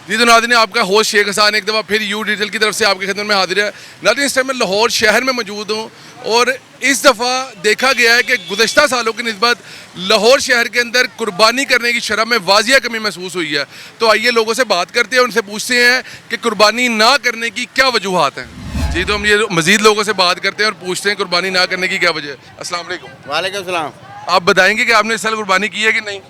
जी तो नाज़रीन, आपका होस्ट शेख हसन एक दफ़ा फिर यू डिजिटल की तरफ से आपकी खिदमत में हाजिर है। नाज़रीन, इस टाइम मैं लाहौर शहर में मौजूद हूँ और इस दफ़ा देखा गया है कि गुज़श्ता सालों की निस्बत लाहौर शहर के अंदर कुर्बानी करने की शरह में वाजिया कमी महसूस हुई है। तो आइए लोगों से बात करते हैं, उनसे पूछते हैं कि कुर्बानी ना करने की क्या वजूहात हैं। जी तो हम ये मज़ीद लोगों से बात करते हैं और पूछते हैं कुर्बानी ना करने की क्या वजह है। अस्सलाम वालेकुम। वालेकुम सलाम। आप बताएंगे कि आपने इस साल कुर्बानी की है कि नहीं?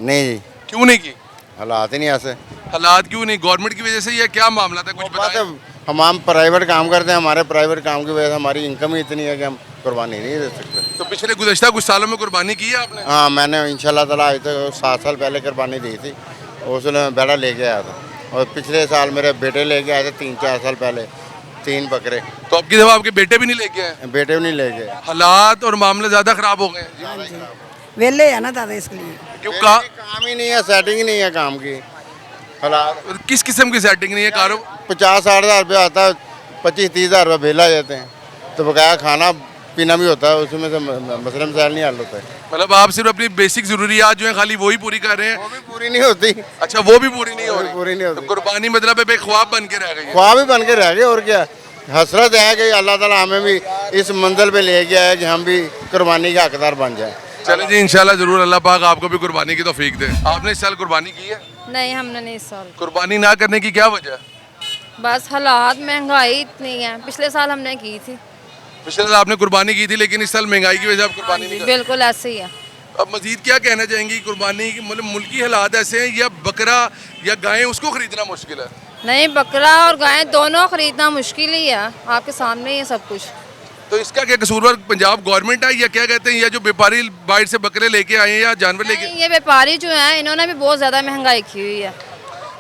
नहीं जी, क्यों नहीं की? हालात ही नहीं ऐसे। हालात क्यों नहीं? गवर्नमेंट की वजह से या क्या मामला था, कुछ बात है, बताएं। हम प्राइवेट काम करते हैं, हमारे प्राइवेट काम की वजह से हमारी इनकम ही इतनी है कि हम कुर्बानी नहीं दे सकते। तो पिछले गुज़श्ता कुछ सालों में कुर्बानी की है आपने? हाँ, मैंने इंशाल्लाह ताला आज तक 7 साल पहले कुर्बानी दी थी, उसमें मैं बेड़ा लेके आया था। और पिछले साल मेरे बेटे लेके आए थे 3-4 साल पहले 3 बकरे। तो अब की दफा आपके बेटे भी नहीं लेके आए? बेटे भी नहीं लेके आए। हालात और मामले ज्यादा खराब हो गए वेले है ना दादा, इसके लिए क्यों? काम ही नहीं है, सेटिंग ही नहीं है काम की। हालात किस किस्म की सेटिंग नहीं है? कारो 50-60 हज़ार रुपया आता है, 25-30 हज़ार रुपया बेला जाते हैं, तो बकाया खाना पीना भी होता है, उसमें से मसले मसाइल नहीं हल होता है। मतलब आप सिर्फ अपनी बेसिक जरूरियात जो है खाली वही पूरी कर रहे हैं? वो भी पूरी नहीं होती। अच्छा, वो भी पूरी नहीं हो रही? पूरी नहीं होती। तो कुर्बानी मतलब है ख्वाब बन के रह गई है। ख्वाब ही बन के रह गए, और क्या। हसरत है कि अल्लाह ताला हमें भी इस मंजिल पे ले गया है कि हम भी कुर्बानी के हकदार बन जाए। चले जी, इंशाल्लाह जरूर अल्लाह पाक आपको भी कुर्बानी की तौफीक दे। आपने इस साल कुर्बानी की है? नहीं, हमने नहीं इस साल। कुर्बानी ना करने की क्या वजह है? बस हालात, महंगाई इतनी है। पिछले साल हमने की थी। पिछले साल आपने कुर्बानी की थी, लेकिन इस साल महंगाई की वजह से आप कुर्बानी नहीं कर। बिल्कुल ऐसे ही है। अब मजीद क्या कहना चाहेंगी? कुर्बानी की मतलब मुल्की हालात ऐसे हैं, या बकरा या गायें उसको खरीदना मुश्किल है? नहीं, बकरा और गाय दोनों खरीदना मुश्किल ही है, आपके सामने ही है सब कुछ। तो इसका क्या कसूरवार पंजाब गवर्नमेंट है, या क्या कहते हैं, या जो व्यापारी बाहर से बकरे लेके आए हैं या जानवर लेके? नहीं, ये व्यापारी जो है इन्होंने भी बहुत ज़्यादा महंगाई की हुई है।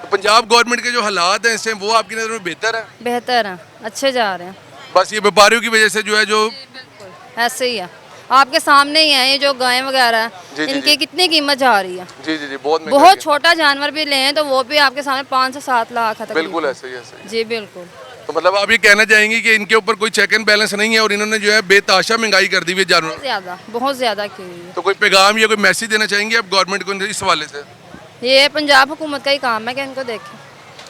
तो पंजाब गवर्नमेंट के जो हालात हैं इससे, वो आपकी नज़र में बेहतर है? बेहतर है, अच्छे जा रहे हैं। बस ये व्यापारियों की वजह से जो है जो बिल्कुल ऐसे ही है, आपके सामने ही है। ये जो गाय वगैरह जी, है, जी, इनकी जी। कितनी कीमत जा रही है। जी जी जी, बहुत महंगाई बहुत है। छोटा जानवर भी लें तो वो भी आपके सामने 5 से 7 लाख है तकरीबन। बिल्कुल ऐसे ही ऐसे ही। जी बिल्कुल। तो मतलब आप ये कहना चाहेंगे कि इनके ऊपर कोई चेक एंड बैलेंस नहीं है और इन्होंने जो है बेताशा महंगाई कर दी हुई है जानवर? बहुत ज़्यादा की हुई है। तो कोई पैगाम या कोई मैसेज देना चाहेंगे आप गवर्नमेंट को इस हवाले से? ये पंजाब हुकूमत का ही काम है कि इनको देखें।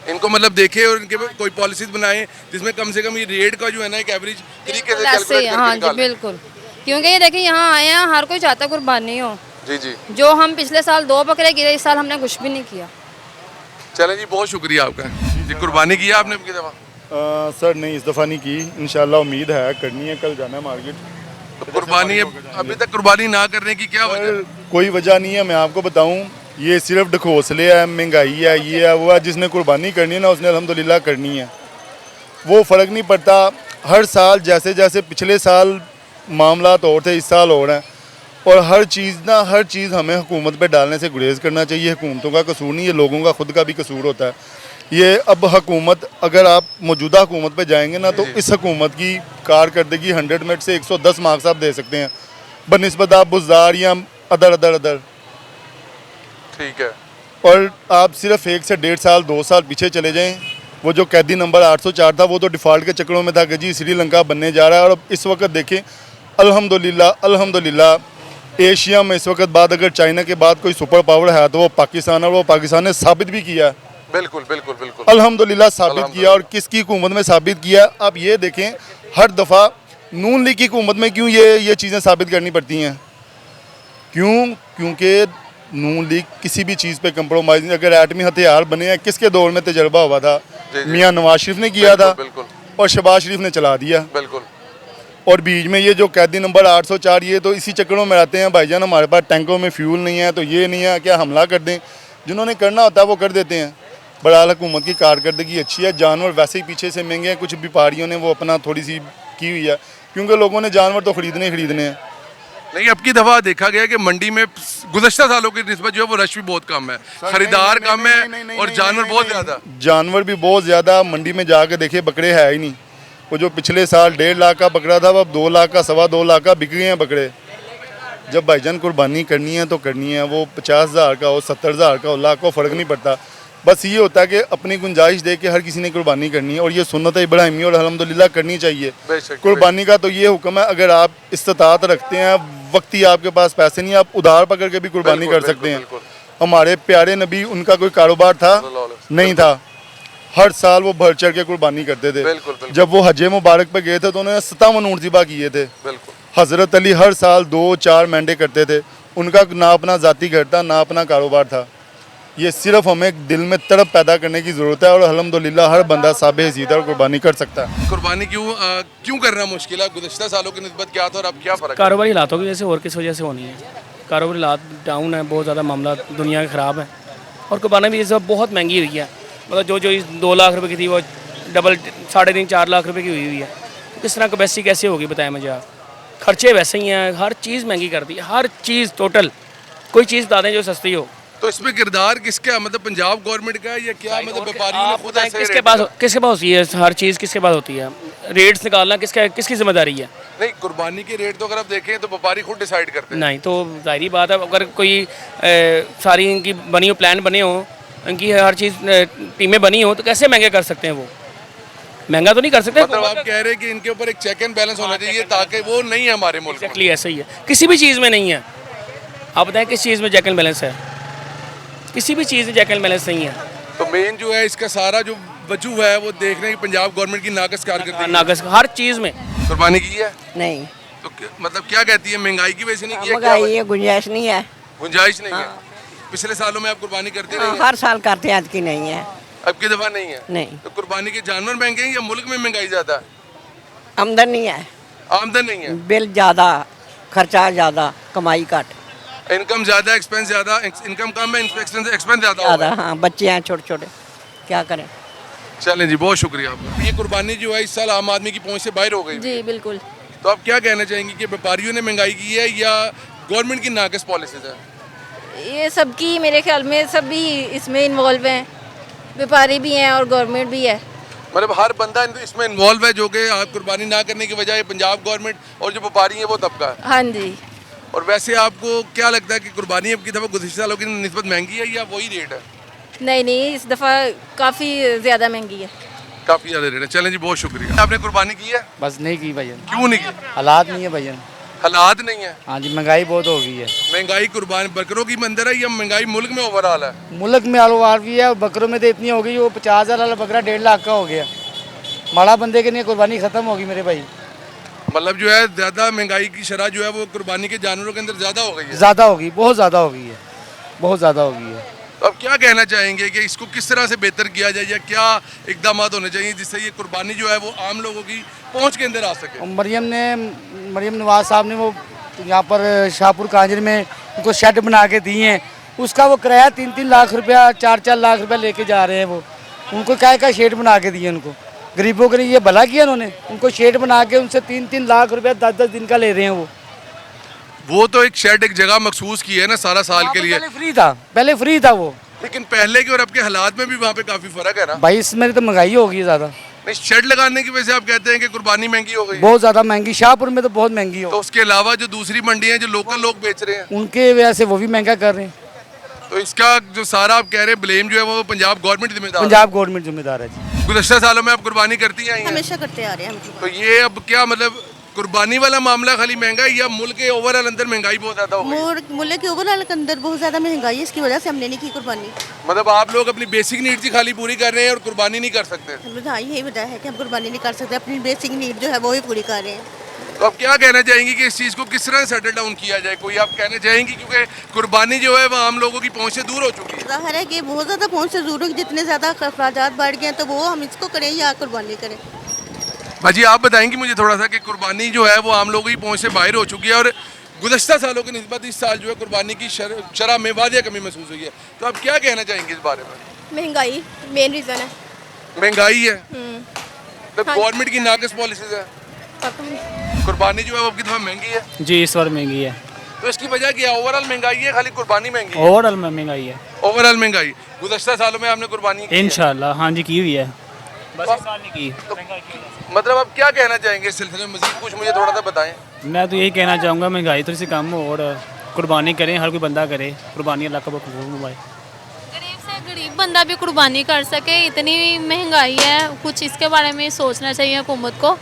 इनको मतलब देखे और इनके कोई पॉलिसीज बनाए जिसमें कम से कम ये रेट का जो है ना एक एवरेज तरीके से ऐसे ही कैलकुलेट है, करके हाँ जी निकालें। बिल्कुल। क्योंकि ये देखिए यहाँ आए हैं, हर कोई चाहता है कुर्बानी हो। जी जी, जो हम पिछले साल 2 बकरे गिरे, इस साल हमने कुछ भी नहीं किया। चलें जी, बहुत शुक्रिया आपका जी। कुर्बानी किया आपने अब की दफ़ा? सर नहीं, इस दफ़ा नहीं की, इंशाल्लाह उम्मीद है करनी है, कल जाना है मार्केट। तो कुर्बानी अभी तक कुर्बानी ना करने की क्या वजह? सर कोई वजह नहीं है, मैं आपको बताऊं, ये सिर्फ ढकोसले है, महंगाई है, ये है वो है। जिसने कुर्बानी करनी है ना, उसने अल्हम्दुलिल्लाह करनी है। वो फ़र्क नहीं पड़ता, हर साल जैसे जैसे पिछले साल मामलात और थे, इस साल और हैं। और हर चीज़ हमें हुकूमत पे डालने से गुरेज करना चाहिए। हुकूमतों का कसूर नहीं, ये लोगों का खुद का भी कसूर होता है। ये अब हुकूमत, अगर आप मौजूदा हुकूमत पे जाएंगे ना, तो इस हुकूमत की कारकर्दगी 100 में से 110 मार्क्स आप दे सकते हैं बनिस्बत आप बुज़दार या अदर। ठीक है। और आप सिर्फ 1 से 1.5 साल 2 साल पीछे चले जाएं, वो जो कैदी नंबर 804 था, वो तो डिफ़ॉल्ट के चक्करों में था कि जी श्रीलंका बनने जा रहा है। और अब इस वक्त देखें, अल्हम्दुलिल्लाह एशिया में इस वक्त बाद अगर चाइना के बाद कोई सुपर पावर है तो वो पाकिस्तान है। और वो पाकिस्तान ने साबित भी किया है, बिल्कुल बिल्कुल बिल्कुल अल्हम्दुलिल्लाह साबित किया। और किसकी हुकूमत में साबित किया? अब ये देखें, हर दफ़ा नून लीग की हुकूमत में क्यों ये चीज़ें साबित करनी पड़ती हैं? क्योंकि नून लीग किसी भी चीज़ पे कंप्रोमाइज़ नहीं। अगर एटमी हथियार बने हैं, किसके दौर में तजर्बा हुआ था? मियाँ नवाज शरीफ ने किया था, बिल्कुल और शहबाज शरीफ ने चला दिया। बिल्कुल। और बीच में ये जो कैदी नंबर 804, ये तो इसी चक्करों में रहते हैं, भाईजान हमारे पास टैंकों में फ्यूल नहीं है, तो ये नहीं है, क्या हमला कर दें? जिन्होंने करना होता है वो कर देते हैं। बहरहाल हुकूमत की कारकर्दगी अच्छी है। जानवर वैसे ही पीछे से महंगे हैं, कुछ व्यापारियों ने वो अपना थोड़ी सी की हुई है, क्योंकि लोगों ने जानवर तो खरीदने हैं। नहीं, अब की दफ़ा देखा गया कि मंडी में गुज़श्ता सालों की निस्बत जो है वो रश भी बहुत कम है, खरीदार कम है और जानवर बहुत ज़्यादा। जानवर भी बहुत ज़्यादा। मंडी में जाके देखिए, बकरे है ही नहीं। वो जो पिछले साल 1.5 लाख का बकरा था, वो अब 2 लाख का, 2.25 लाख का बिक गए हैं बकरे। जब भाईजान कुर्बानी करनी है तो करनी है, वो 50,000 का हो, 70,000 का हो, लाख को फ़र्क नहीं पड़ता। बस ये होता है कि अपनी गुंजाइश दे के हर किसी ने कुर्बानी करनी है, और ये सुन्नत इब्राहिमी और अल्हम्दुलिल्लाह करनी चाहिए। कुर्बानी का तो ये हुक्म है, अगर आप इस्तात रखते हैं, वक्ती आपके पास पैसे नहीं, आप उधार पकड़ के भी कुर्बानी कर सकते हैं। हमारे प्यारे नबी, उनका कोई कारोबार था नहीं था, हर साल वो बढ़ चढ़ के कुर्बानी करते थे। बिल्कुल, बिल्कुल। जब वो हज मुबारक पे गए थे तो उन्होंने 57 ऊँट ज़िबा किए थे। बिल्कुल। हज़रत अली हर साल 2-4 मेंढे करते थे। उनका ना अपना ज़ाती घर था, ना अपना कारोबार था। ये सिर्फ हमें दिल में तड़प पैदा करने की ज़रूरत है और अल्हम्दुलिल्लाह हर बंदा साबित हैसियत और कुर्बानी कर सकता है। कुर्बानी क्यों करना मुश्किल है? गुज़श्ता सालों की निस्बत क्या था और अब क्या फ़र्क है? कारोबारी हालातों की वजह से और किस वजह से होनी है। कारोबारी हालात डाउन है, बहुत ज़्यादा मामला दुनिया का ख़राब है और कुर्बानी भी इस वक्त बहुत महंगी हुई है। मतलब जो 2 लाख रुपए की थी वो डबल 3.5-4 लाख रुपए की हुई है। तो किस तरह कैपेसिटी कैसे होगी बताएं मुझे आप। खर्चे वैसे ही हैं, हर चीज़ महंगी कर दी है, हर चीज़ टोटल। कोई चीज़ बता दें जो सस्ती हो। तो इसमें किरदार किसका है? मतलब पंजाब गवर्नमेंट का है या क्या? मतलब व्यापारियों ने खुद ऐसे किसके रेट पास लगा- किसके पास होती है हर चीज़? किसके पास होती है? रेट्स निकालना किसकी जिम्मेदारी है? नहीं, कुर्बानी के रेट तो अगर आप देखें तो व्यापारी खुद डिसाइड करते हैं। नहीं तो जाहिर बात है, अगर कोई सारी इनकी बनी हो, प्लान बने हो, इनकी हर चीज़ टीमें बनी हो, तो कैसे महंगे कर सकते हैं वो? महंगा तो नहीं कर सकते। मतलब आप कह रहे हैं कि इनके ऊपर एक चेक एंड बैलेंस होना चाहिए ताकि वो नहीं है हमारे मुल्क में। एग्जैक्टली ऐसा ही है, किसी भी चीज़ में नहीं है। आप बताएं किस चीज़ में चेक एंड बैलेंस है? किसी भी चीज़ में चेक एंड बैलेंस नहीं है। तो मेन जो है इसका सारा जो वजूह है वो देख रहे हैं कि पंजाब गवर्नमेंट की नाकस कारकर्दगी। नागस हर चीज़ में। कुर्बानी की है नहीं, तो मतलब क्या कहती है? महंगाई की वजह से नहीं की है? क्या महंगाई है, गुंजाइश नहीं है। गुंजाइश नहीं है? पिछले सालों में आप कुर्बानी करते रहे हैं? हर साल करते हैं, आज की नहीं है। अब की दफा नहीं है? नहीं, तो कुर्बानी के जानवर महंगे हैं या मुल्क में महंगाई ज्यादा है? आमदन नहीं है, आमदन नहीं है, बिल ज़्यादा, खर्चा ज़्यादा, कमाई घट इनकम ज्यादा, एक्सपेंस ज्यादा। इनकम कम है, एक्सपेंस ज्यादा ज़्यादा। होगा। हाँ, बच्चे हैं छोटे छोटे, क्या करें। चलें जी, बहुत शुक्रिया आपका। ये कुर्बानी जो है इस साल आम आदमी की पहुंच से बाहर हो गई। जी बिल्कुल। तो आप क्या कहना चाहेंगे कि व्यापारियों ने महंगाई की है या गवर्नमेंट की नाकस पॉलिसीज है? ये सबकी मेरे ख्याल में सभी इसमें इन्वॉल्व हैं, व्यापारी भी हैं और गवर्नमेंट भी है। मतलब हर बंदा इसमें इन्वॉल्व है, जो कि आप कुर्बानी ना करने की वजह पंजाब गवर्नमेंट और जो व्यापारी है वो तबका है। हाँ जी। और वैसे आपको क्या लगता है कि कुर्बानी अब की दफ़ा गुज़श्ता सालों की निस्बत महंगी है या वही रेट है? नहीं, इस दफ़ा काफ़ी ज़्यादा महंगी है। काफ़ी ज़्यादा रेट है। चलें जी, बहुत शुक्रिया। आपने कुर्बानी की है? बस नहीं की भैया, क्यों नहीं की? हालात नहीं है भैया। हालात नहीं है? हाँ जी, महंगाई बहुत हो गई है। महंगाई कुर्बानी बकरों की मंदिर है या महंगाई मुल्क में ओवरऑल है? मुल्क में आलूवार भी है और बकरों में तो इतनी हो गई, वो 50,000 वाला बकरा 1.5 लाख का हो गया। माड़ा बंदे के लिए कुर्बानी ख़त्म होगी मेरे भाई। मतलब जो है ज़्यादा महंगाई की शरह जो है वो कुर्बानी के जानवरों के अंदर ज़्यादा हो गई है। ज़्यादा होगी, बहुत ज़्यादा हो गई है, बहुत ज़्यादा हो गई है। तो अब क्या कहना चाहेंगे कि इसको किस तरह से बेहतर किया जाए या क्या इकदाम होने चाहिए जिससे ये कुर्बानी जो है वो आम लोगों की पहुंच के अंदर आ सके? और मरियम नवाज साहब ने वो यहाँ पर शाहपुर कांजर में उनको शेड बना के दिए हैं, उसका वो किराया 3-3 लाख रुपया, 4-4 लाख रुपया लेके जा रहे हैं। वो उनको क्या शेड बना के दिए उनको। गरीबों के लिए ये भला किया उन्होंने, उनको शेड बना के उनसे 3-3 लाख रुपया 10-10 दिन का ले रहे हैं। वो तो एक शेड, एक जगह मखसूस की है ना सारा साल के लिए। पहले फ्री था वो, लेकिन पहले के और अब के हालात में भी वहाँ पे काफी फर्क है ना भाई। इसमें तो महंगाई हो गई ज़्यादा। नहीं, शेड लगाने की वजह से आप कहते हैं कि कुर्बानी महंगी हो गई है? बहुत ज़्यादा महंगी, शाहपुर में तो बहुत महंगी हो। तो उसके अलावा जो दूसरी मंडी है जो लोकल लोग बेच रहे हैं उनके वजह से वो भी महंगा कर रहे हैं। तो इसका जो सारा आप कह रहे हैं ब्लेम जो है वो पंजाब गवर्नमेंट जिम्मेदार है? पंजाब गवर्नमेंट जिम्मेदार है जी। गुज़श्ता सालों में आप कुर्बानी करती आई हैं? हमेशा करते आ रहे हैं हम। तो ये अब क्या मतलब कुर्बानी वाला मामला खाली महंगा है या मुल्क के ओवरऑल अंदर महंगाई बहुत ज्यादा हो गई? मुल्क के ओवरऑल के अंदर बहुत ज़्यादा महंगाई है, इसकी वजह से हमने नहीं की कुर्बानी। मतलब आप लोग अपनी बेसिक नीड्स ही खाली पूरी कर रहे हैं और कुर्बानी नहीं कर सकते? हाँ, यही वजह है कि हम कुर्बानी नहीं कर सकते, अपनी बेसिक नीड जो है वो ही पूरी कर रहे हैं। तो आप क्या कहना चाहेंगे कि इस चीज़ को किस तरह सेटल डाउन किया जाए? कोई आप कहना चाहेंगे क्योंकि कुर्बानी जो है वो आम लोगों की पहुंच से दूर हो चुकी है? ज़ाहिर है कि बहुत ज़्यादा पहुँच से दूर, जितने ज़्यादा अखराजात बढ़ गए हैं तो वो हम इसको करें या कुर्बानी करें। भाजी आप बताएंगे मुझे थोड़ा सा कि कुर्बानी जो है वो आम लोगों की पहुंच से बाहर हो चुकी है और गुज़श्ता सालों की निस्बत इस साल जो है कुर्बानी की शरह में वादिया कमी महसूस हुई है। तो आप क्या कहना चाहेंगे इस बारे में? महंगाई मेन रीज़न है। महंगाई है तो गवर्नमेंट की नाकस पॉलिसीज है। कुर्बानी जो है वो आपकी दफा महंगी है? जी इस बार महंगी है। तो इसकी वजह क्या? ओवरऑल महंगाई है, खाली कुर्बानी महंगी है? ओवरऑल में महंगाई है। ओवरऑल महंगाई। गुज़श्ता सालों में आपने कुर्बानी की है? इंशाल्लाह हाँ जी की हुई है, बस इस साल नहीं की। मतलब आप क्या कहना चाहेंगे इस सिलसिले में? मजीद कुछ मुझे थोड़ा सा बताएं। मैं तो यही कहना चाहूँगा महंगाई थोड़ी सी कम हो और कुर्बानी करें, हर कोई बंदा करे कुर्बानी, अल्लाह का मोबाइल। गरीब से गरीब बंदा भी कुर्बानी कर सके, इतनी महंगाई है, कुछ इसके बारे में सोचना चाहिए हुकूमत को।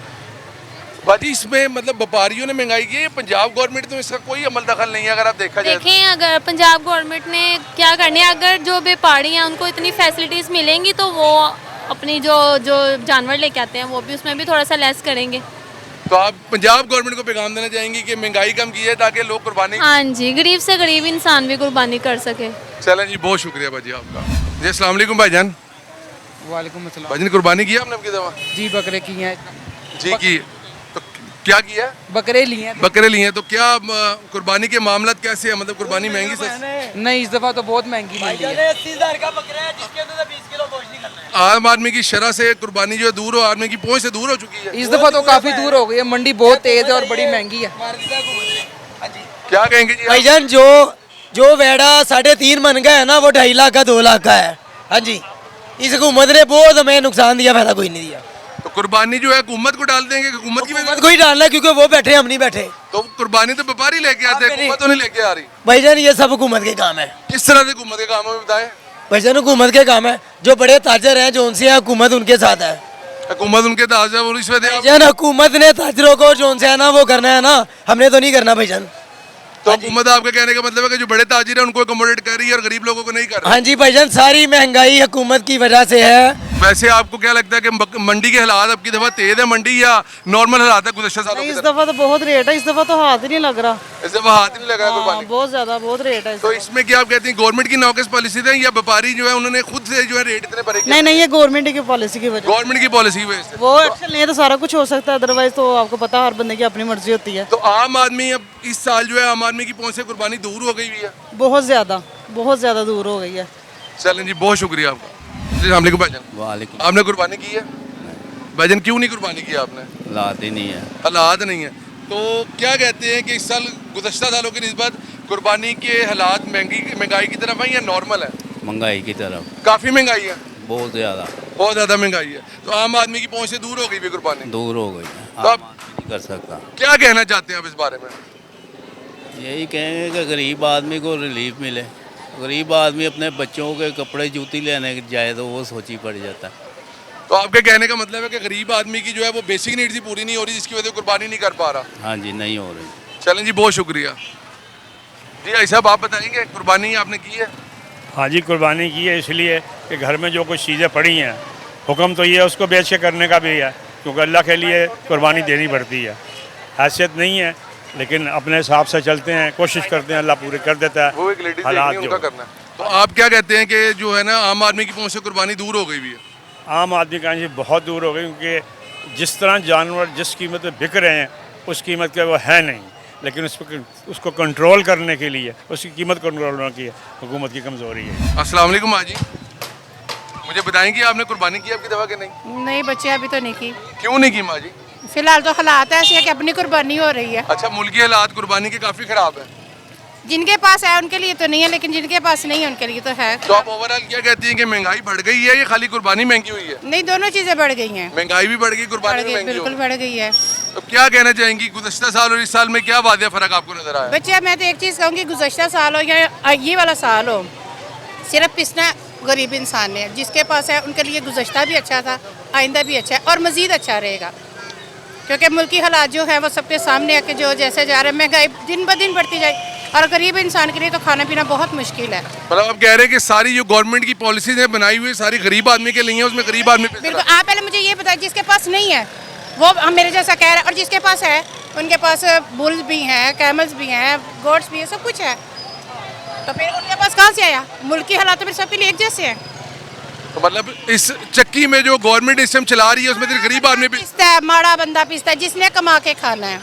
बाजी इसमें मतलब व्यापारियों ने महंगाई की है, पंजाब गवर्नमेंट तो इसका कोई अमल दखल नहीं है अगर आप देखा जाए? देखें अगर पंजाब गवर्नमेंट ने क्या करनी है, अगर जो व्यापारी हैं उनको इतनी फैसिलिटीज़ मिलेंगी तो वो अपनी जो जो जानवर लेके आते हैं वो भी उसमें भी थोड़ा सा लेस करेंगे। तो आप पंजाब गवर्नमेंट को पैगाम देना चाहेंगी कि महंगाई कम की है ताकि लोग कुर्बानी। हाँ जी, गरीब से गरीब इंसान भी कुर्बानी कर सके। चलें जी, बहुत शुक्रिया भाजी आपका। जी अस्सलाम वालेकुम भाईजान। वालेकुम अस्सलाम। भाजी ने कुर्बानी की है आपने आपकी दवा? जी बकरे की हैं, जी की। तो क्या किया? बकरे लिए हैं। बकरे लिए हैं। तो क्या कुर्बानी के मामला कैसे है, मतलब कुर्बानी महंगी सस्ती? नहीं, इस दफ़ा तो बहुत महंगी मिली है। 80,000 का बकरा है जिसके अंदर 20 किलो गोश्त निकलना है। आम आदमी की शरह से कुर्बानी जो है दूर हो, आदमी की पहुंच से दूर हो चुकी है। इस दफ़ा तो काफ़ी दूर हो गई है, मंडी बहुत तेज़ है और बड़ी महंगी है। क्या कहेंगे जी आप? भाईजान जो वेड़ा 3.5 मन का है ना वो 2.5 लाख का 2 लाख का है। हाँ जी, इस हुकूमत ने बहुत हमें नुकसान दिया, फायदा कोई नहीं दिया। तो कुर्बानी जो है हुकूमत को डाल देंगे, हुकूमत की हुकूमत को ही डालना है क्योंकि वो बैठे, हम नहीं बैठे। तो कुर्बानी तो व्यापारी लेके आते हैं, हुकूमत तो नहीं लेके आ रही। भाईजान ये सब हुकूमत के काम है। किस तरह से हुकूमत के काम में बताएं? भाईजान हुकूमत के काम है, जो बड़े ताजर हैं जो उनसे है हुकूमत उनके साथ है। हुकूमत उनके दाज है वो रिश्वत दे। भाईजान हुकूमत ने ताजरों को जो उनसे है ना वो करना है ना, हमने तो नहीं करना भाईजान। तो हुकूमत आपके कहने का मतलब है कि जो बड़े ताजिर है उनको अकोमोडेट कर रही है और गरीब लोगों को नहीं कर रही। हाँ जी भाईजान, सारी महंगाई हुकूमत की वजह से है। वैसे आपको क्या लगता है कि मंडी के हालात अब की दफा तेज है मंडी या नॉर्मल हालात है गुज़श्ता सालों की इस तरह? दफ़ा तो बहुत रेट है, इस दफ़ा तो हाथ ही नहीं लग रहा। इस दफा हाथ ही नहीं लगा कुर्बानी। बहुत ज़्यादा बहुत रेट है इस तो दफ़ा। इसमें क्या आप कहते हैं गवर्नमेंट की नौकस पॉलिसी है या व्यापारी जो है उन्होंने खुद से जो है रेट इतने भरे? नहीं नहीं, ये गवर्नमेंट की पॉलिसी की वजह गवर्नमेंट की पॉलिसी की वजह से। वो एक्शन ले तो सारा कुछ हो सकता है, अदरवाइज तो आपको पता है हर बंदे की अपनी मर्जी होती है। तो आम आदमी अब इस साल जो है आम आदमी की पहुंच से कुर्बानी दूर हो गई हुई है। बहुत ज़्यादा दूर हो गई है। चलें जी, बहुत शुक्रिया आपका। अस्सलाम वालेकुम भाईजान। वालेकुम। आपने कुर्बानी की है? भाईजान क्यों नहीं कुर्बानी की आपने? हालात ही नहीं है। हालात नहीं है। तो क्या कहते हैं कि इस साल गुज़श्ता सालों की निस्बत कुर्बानी के हालात महंगाई की तरफ है या नॉर्मल है? महंगाई की तरफ काफ़ी महंगाई है, बहुत ज़्यादा बहुत ज़्यादा महंगाई है। तो आम आदमी की पहुंच से दूर हो गई भी कुर्बानी। दूर हो गई है, तो आप आम आदमी नहीं कर सकता। क्या कहना चाहते हैं आप इस बारे में? यही कहेंगे कि गरीब आदमी को रिलीफ मिले। गरीब आदमी अपने बच्चों के कपड़े जूती लेने जाए तो वो सोची पड़ जाता है। तो आपके कहने का मतलब है कि गरीब आदमी की जो है वो बेसिक नीड्स ही पूरी नहीं हो रही जिसकी वजह से कुर्बानी नहीं कर पा रहा। हाँ जी, नहीं हो रही। चलें जी, बहुत शुक्रिया जी। भाई साहब आप बताएंगे कुर्बानी आपने की है? हाँ जी, कुर्बानी की है इसलिए कि घर में जो कुछ चीज़ें पड़ी हैं, हुक्म तो ये है उसको बेच के करने का भी है, क्योंकि अल्लाह के लिए कुर्बानी देनी पड़ती है। हैसियत नहीं है लेकिन अपने हिसाब से चलते हैं, कोशिश करते हैं, अल्लाह पूरी कर देता है। वो एक लेडीज हालात उनका जो करना है। तो आप क्या कहते हैं कि जो है ना आम आदमी की पहुंच से कुर्बानी दूर हो गई भी है? आम आदमी का जी बहुत दूर हो गई, क्योंकि जिस तरह जानवर जिस कीमत पे बिक रहे हैं उस कीमत के वो है नहीं, लेकिन उसको कंट्रोल करने के लिए उसकी कीमत कंट्रोल करने की हुकूमत की कमज़ोरी है। अस्सलाम वालेकुम माँ जी, मुझे बताएंगे आपने कुर्बानी की आपकी दवा के नहीं? नहीं बच्चे अभी तो नहीं की, क्यों नहीं की माँ जी? फिलहाल तो हालात ऐसे है कि अपनी कुर्बानी हो रही है। अच्छा, मुल्की हालात कुर्बानी के काफ़ी ख़राब है। जिनके पास है उनके लिए तो नहीं है, लेकिन जिनके पास नहीं है उनके लिए तो है। तो आप ओवरऑल क्या कहती हैं कि महंगाई बढ़ गई है या खाली कुर्बानी महंगी हुई है? नहीं, दोनों चीज़ें बढ़ गई हैं। महंगाई भी बढ़ गई, कुर्बानी भी महंगी बिल्कुल हो बढ़ गई है। गई। तो क्या कहना चाहेंगी गुज़श्ता साल और इस साल में क्या वाज़ेह फ़र्क आपको नजर आया? बच्चे मैं तो एक चीज़ कहूँगी, गुज़श्ता साल हो या ये वाला साल हो, सिर्फ पिसना गरीब इंसान ने, जिसके पास है उनके लिए गुज़श्ता भी अच्छा था, आइंदा भी अच्छा है और मज़ीद अच्छा रहेगा, क्योंकि मुल्की हालात जो है वो सबके सामने आके जो जैसे जा रहे हैं, महंगाई दिन ब दिन बढ़ती जाए और गरीब इंसान के लिए तो खाना पीना बहुत मुश्किल है। मतलब आप कह रहे हैं कि सारी जो गवर्नमेंट की पॉलिसीज है बनाई हुई सारी गरीब आदमी के लिए है, उसमें गरीब आदमी पिस रहा बिल्कुल। आप पहले मुझे ये बताएं, जिसके पास नहीं है वो हम मेरे जैसा कह रहे हैं, और जिसके पास है उनके पास बुल्स भी हैं, कैमल्स भी हैं, गोट्स भी हैं, सब कुछ है, तो फिर उनके पास कहाँ से आया? मुल्क की हालात तो फिर सबके लिए एक जैसे हैं। तो मतलब इस चक्की में जो गवर्नमेंट सिस्टम चला रही है उसमें सिर्फ गरीब आदमी भी। पिसता है, माड़ा बंदा पिसता है, जिसने कमा के खाना है।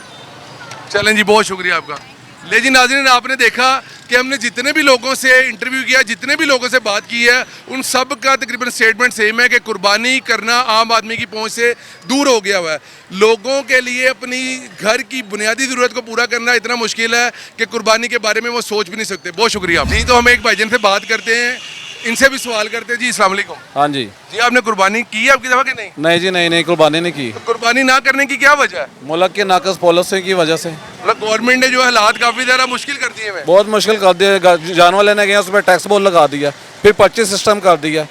चलें जी, बहुत शुक्रिया आपका। लेकिन नाज़रीन, आपने देखा कि हमने जितने भी लोगों से इंटरव्यू किया, जितने भी लोगों से बात की है, उन सब का तकरीबन स्टेटमेंट सेम है कि कुर्बानी करना आम आदमी की पहुंच से दूर हो गया हुआ है। लोगों के लिए अपनी घर की बुनियादी ज़रूरत को पूरा करना इतना मुश्किल है कि कुर्बानी के बारे में वो सोच भी नहीं सकते। बहुत शुक्रिया आप जी। तो हम एक भाईजान से बात करते हैं, इनसे भी सवाल करते हैं। जी अस्सलाम वालेकुम। हाँ जी। जी आपने कुर्बानी की है आपकी दफ़ा कि नहीं? नहीं जी, नहीं कुर्बानी नहीं की। तो कुर्बानी ना करने की क्या वजह है? मुल्क के नाकस पॉलिसी की वजह से। मतलब गवर्नमेंट ने जो हालात काफ़ी ज़्यादा मुश्किल कर दिए हैं। बहुत मुश्किल कर दिया। जानवर लेने गए उस पर टैक्स बोर्ड लगा दिया, फिर पर्चेज सिस्टम कर दिया,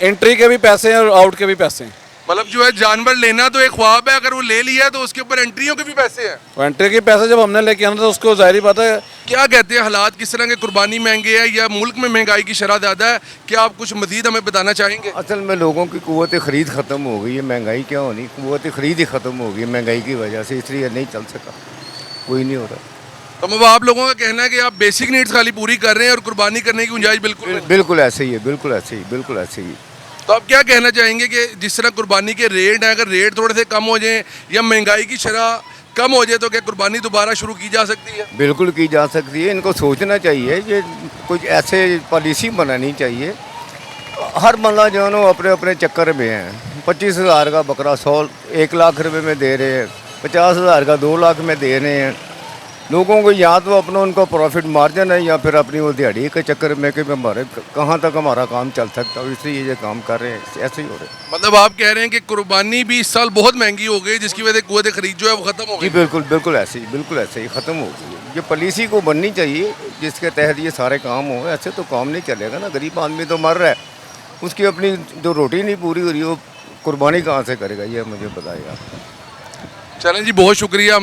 एंट्री के भी पैसे हैं और आउट के भी पैसे हैं। मतलब जो है जानवर लेना तो एक ख्वाब है, अगर वो ले लिया तो उसके ऊपर एंट्रियों के भी पैसे हैं। एंट्री के पैसे जब हमने लेके आना तो उसको जाहिर बात है। क्या कहते हैं हालात किस तरह के, कुर्बानी महंगे है या मुल्क में महंगाई की शरह ज़्यादा है? क्या आप कुछ मजीद हमें बताना चाहेंगे? असल में लोगों की क़ुव्वत ख़रीद ख़त्म हो गई है, महंगाई क्या होनी, क़ुव्वत ख़रीद ही ख़त्म हो गई है महंगाई की वजह से, इसलिए नहीं चल सका, कोई नहीं हो रहा। तो अब आप लोगों का कहना है कि आप बेसिक नीड्स खाली पूरी कर रहे हैं और कुर्बानी करने की गुंजाइश बिल्कुल नहीं। बिल्कुल ऐसे ही है, बिल्कुल ऐसे ही, बिल्कुल ऐसे ही। तो आप क्या कहना चाहेंगे कि जिस तरह कुर्बानी के रेट हैं, अगर रेट थोड़े से कम हो जाएं या महंगाई की शरह कम हो जाए तो क्या कुर्बानी दोबारा शुरू की जा सकती है? बिल्कुल की जा सकती है, इनको सोचना चाहिए, ये कुछ ऐसे पॉलिसी बनानी चाहिए। हर बंदा जो है ना अपने अपने चक्कर में है। 25,000 का बकरा 1 लाख रुपए में दे रहे हैं, 50,000 का 2 लाख में दे रहे हैं लोगों को। या तो अपना उनका प्रॉफिट मार्जिन है या फिर अपनी वो दिहाड़ी के चक्कर में कि हमारे कहाँ तक हमारा काम चल सकता है, इसलिए ये काम कर रहे हैं, ऐसे ही हो रहे हैं। मतलब आप कह रहे हैं कि कुर्बानी भी इस साल बहुत महंगी हो गई जिसकी वजह से क़ुव्वत ख़रीद जो है वो ख़त्म हो गई? जी बिल्कुल, बिल्कुल ऐसे ही, बिल्कुल ऐसे ही ख़त्म हो गई। ये पॉलिसी को बननी चाहिए जिसके तहत ये सारे काम हो, ऐसे तो काम नहीं चलेगा ना। गरीब आदमी तो मर रहा है, उसकी अपनी जो रोटी नहीं पूरी हो रही, वो कुर्बानी कहाँ से करेगा, ये मुझे बताइएगा। चलें जी, बहुत शुक्रिया।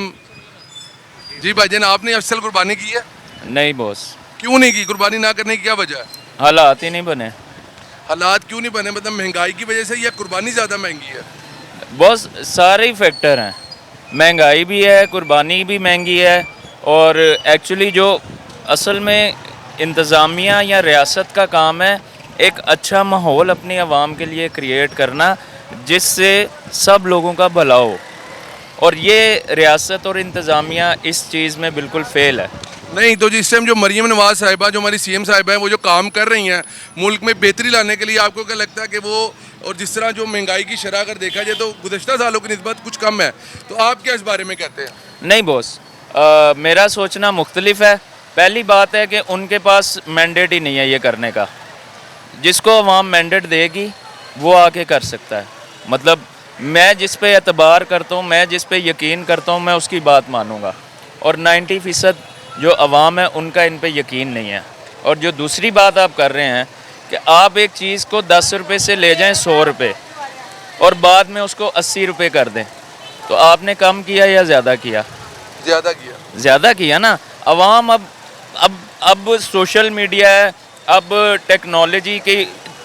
जी भाईजान, आपने असल कुर्बानी की है? नहीं बॉस। क्यों नहीं की? कुर्बानी ना करने की क्या वजह है? हालात ही नहीं बने। हालात क्यों नहीं बने? मतलब महंगाई की वजह से या कुर्बानी ज़्यादा महंगी है? बॉस सारे ही फैक्टर हैं, महंगाई भी है, कुर्बानी भी महंगी है, और एक्चुअली जो असल में इंतज़ामिया या रियासत का काम है एक अच्छा माहौल अपनी आवाम के लिए क्रिएट करना जिससे सब लोगों का भला हो, और ये रियासत और इंतज़ामिया इस चीज़ में बिल्कुल फेल है। नहीं तो जिस टाइम जो मरीम नवाज़ साहिबा, जो हमारी सीएम साहिबा हैं, वो जो काम कर रही हैं मुल्क में बेहतरी लाने के लिए, आपको क्या लगता है कि वो, और जिस तरह जो महंगाई की शरह अगर देखा जाए तो गुज़श्ता सालों की निस्बत कुछ कम है, तो आप क्या इस बारे में कहते हैं? नहीं बॉस, मेरा सोचना मुख्तलिफ है। पहली बात है कि उनके पास मैंडेट ही नहीं है ये करने का। जिसको अवाम मैंडेट देगी वो आके कर सकता है। मतलब मैं जिस पे एतबार करता हूँ, मैं जिस पे यकीन करता हूँ, मैं उसकी बात मानूंगा, और 90% जो अवाम है उनका इन पे यकीन नहीं है। और जो दूसरी बात आप कर रहे हैं कि आप एक चीज़ को 10 रुपये से ले जाएं 100 रुपये और बाद में उसको 80 रुपये कर दें, तो आपने कम किया या ज़्यादा किया? ज़्यादा किया। ज़्यादा किया ना। अवाम अब सोशल मीडिया है, अब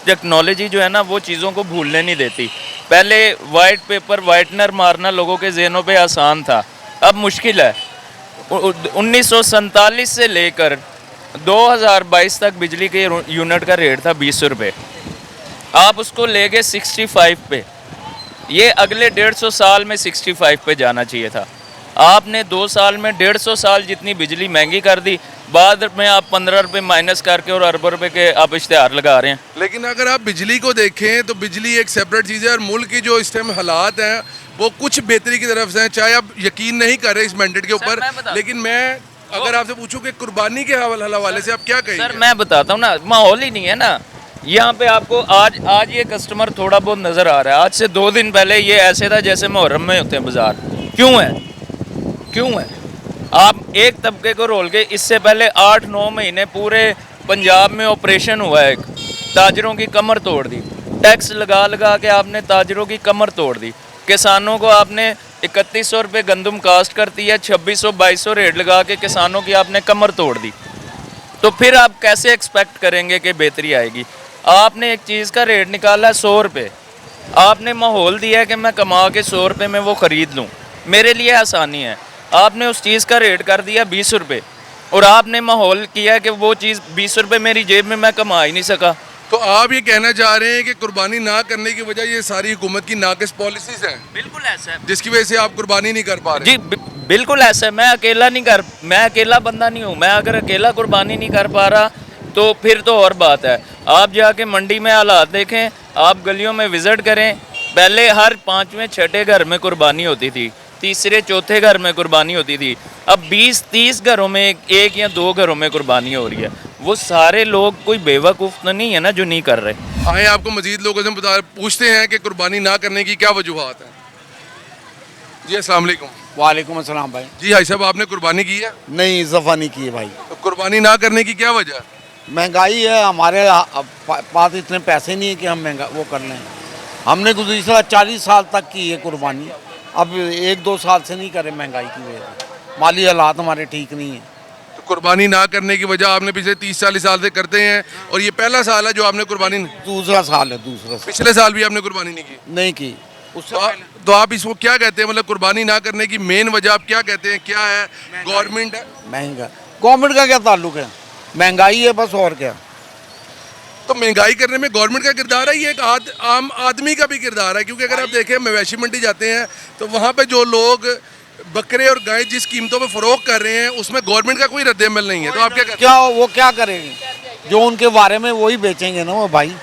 टेक्नोलॉजी जो है ना वो चीज़ों को भूलने नहीं देती। पहले वाइट पेपर वाइटनर मारना लोगों के ज़हनों पे आसान था, अब मुश्किल है। 1947 से लेकर 2022 तक बिजली के यूनिट का रेट था 20 रुपये, आप उसको ले गए 65 पे। ये अगले 150 साल में 65 पे जाना चाहिए था। आपने 2 साल में 150 साल जितनी बिजली महंगी कर दी, बाद में आप 15 रुपये माइनस करके और अरबों रुपये के आप इश्तेहार लगा रहे हैं। लेकिन अगर आप बिजली को देखें तो बिजली एक सेपरेट चीज़ है, और मुल्क की जो इस टाइम हालात हैं वो कुछ बेहतरी की तरफ से हैं। चाहे आप यकीन नहीं कर रहे इस मैंडेट के ऊपर, लेकिन मैं अगर आपसे पूछूं कि कुर्बानी के हवाले से आप क्या कहेंगे? सर मैं बताता हूँ ना, माहौल ही नहीं है ना यहाँ पे। आपको आज ये कस्टमर थोड़ा बहुत नज़र आ रहा है, आज से 2 दिन पहले ये ऐसे था जैसे मुहर्रम में होते हैं बाज़ार। क्यों है? आप एक तबके को रोल के, इससे पहले 8-9 महीने पूरे पंजाब में ऑपरेशन हुआ है, ताजरों की कमर तोड़ दी। टैक्स लगा के आपने ताजरों की कमर तोड़ दी। किसानों को आपने 3100 रुपये गंदम कास्ट करती है, 2600-2200 रेट लगा के किसानों की आपने कमर तोड़ दी। तो फिर आप कैसे एक्सपेक्ट करेंगे कि बेहतरी आएगी? आपने एक चीज़ का रेट निकाला है 100 रुपये, आपने माहौल दिया है कि मैं कमा के 100 रुपये में वो ख़रीद लूँ, मेरे लिए आसानी है। आपने उस चीज़ का रेट कर दिया 20 रुपये, और आपने माहौल किया कि वो चीज़ 20 रुपये मेरी जेब में मैं कमा ही नहीं सका। तो आप ये कहना चाह रहे हैं कि कुर्बानी ना करने की वजह ये सारी हुकूमत की नाकिस पॉलिसीज हैं? बिल्कुल ऐसा है, जिसकी वजह से आप कुर्बानी नहीं कर पा रहे। जी बिल्कुल ऐसा है। मैं अकेला बंदा नहीं हूँ। मैं अगर अकेला कुर्बानी नहीं कर पा रहा तो फिर तो और बात है। आप जाके मंडी में हालात देखें, आप गलियों में विज़िट करें। पहले हर 5वें-6ठे घर में कुर्बानी होती थी, 3रे-4थे घर में कुर्बानी होती थी। अब 20-30 घरों में 1 या 2 घरों में कुर्बानी हो रही है। वो सारे लोग कोई बेवकूफ़ तो नहीं है ना जो नहीं कर रहे। आए आपको मजीद लोगों से पूछते हैं कि कुर्बानी ना करने की क्या वजूहात हैं। जी अस्सलाम वालेकुम। वालेकुम अस्सलाम भाई। जी भाई साहब, आपने कुर्बानी की है? नहीं, इस दफ़ा नहीं की है भाई। तो कुर्बानी ना करने की क्या वजह है? महंगाई है, हमारे पास इतने पैसे नहीं है कि हम महंगा वो कर लें। हमने गुज़िश्ता 40 साल तक की है कुर्बानी, अब 1-2 साल से नहीं करे महंगाई की वजह से। माली हालात हमारे ठीक नहीं है। तो कुर्बानी ना करने की वजह आपने पिछले 30-40 साल से करते हैं और ये पहला साल है जो आपने कुर्बानी दूसरा साल है, दूसरा साल। पिछले साल भी आपने कुर्बानी नहीं की? नहीं की। तो आप इसको क्या कहते हैं, मतलब कुर्बानी ना करने की मेन वजह आप क्या कहते हैं, क्या है? गवर्नमेंट है? महंगा गवर्नमेंट का क्या ताल्लुक है, महंगाई है बस, और क्या। तो महंगाई करने में गवर्नमेंट का किरदार है, ये एक आम आदमी का भी किरदार है, क्योंकि अगर आप देखें मवेशी मंडी जाते हैं तो वहाँ पे जो लोग बकरे और गाय जिस कीमतों पे फरोख्त कर रहे हैं उसमें गवर्नमेंट का कोई रद्द-ए-अमल नहीं है। तो आप क्या कहते हैं? क्या वो क्या करेंगे, जो उनके बारे में वही बेचेंगे ना वो भाई,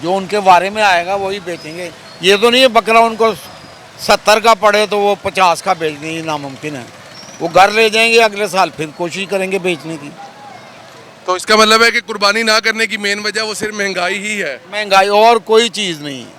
जो उनके बारे में आएगा वही बेचेंगे। ये तो नहीं है बकरा उनको 70 का पड़े तो वो 50 का बेचने ही नामुमकिन है। वो घर ले जाएंगे, अगले साल फिर कोशिश करेंगे बेचने की। तो इसका मतलब है कि कुर्बानी ना करने की मेन वजह वो सिर्फ महंगाई ही है? महंगाई और कोई चीज़ नहीं है।